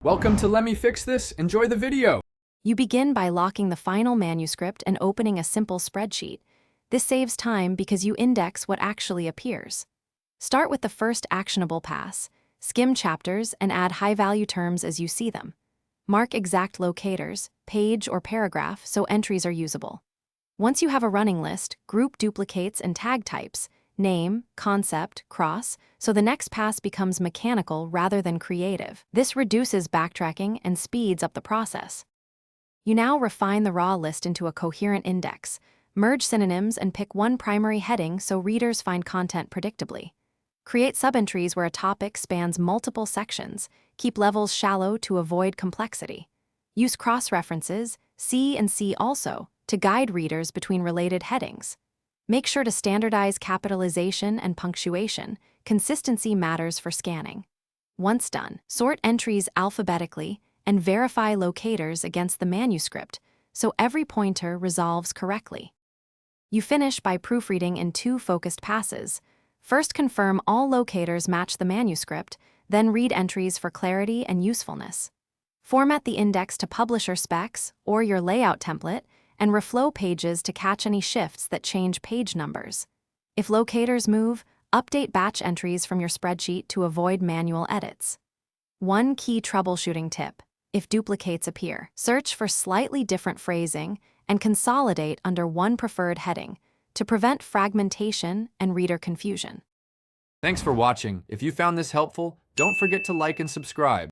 Welcome to Let Me Fix This. Enjoy the video. You begin by locking the final manuscript and opening a simple spreadsheet. This saves time because you index what actually appears. Start with the first actionable pass. Skim chapters and add high-value terms as you see them. Mark exact locators, page or paragraph, so entries are usable. Once you have a running list, group duplicates and tag types, name, concept, cross, so the next pass becomes mechanical rather than creative. This reduces backtracking and speeds up the process. You now refine the raw list into a coherent index. Merge synonyms and pick one primary heading so readers find content predictably. Create subentries where a topic spans multiple sections. Keep levels shallow to avoid complexity. Use cross-references, see and see also, to guide readers between related headings. Make sure to standardize capitalization and punctuation. Consistency matters for scanning. Once done, sort entries alphabetically and verify locators against the manuscript so every pointer resolves correctly. You finish by proofreading in 2 focused passes. First, confirm all locators match the manuscript, then read entries for clarity and usefulness. Format the index to publisher specs or your layout template and reflow pages to catch any shifts that change page numbers. If locators move, update batch entries from your spreadsheet to avoid manual edits. One key troubleshooting tip: if duplicates appear, search for slightly different phrasing and consolidate under one preferred heading to prevent fragmentation and reader confusion. Thanks for watching. If you found this helpful, don't forget to like and subscribe.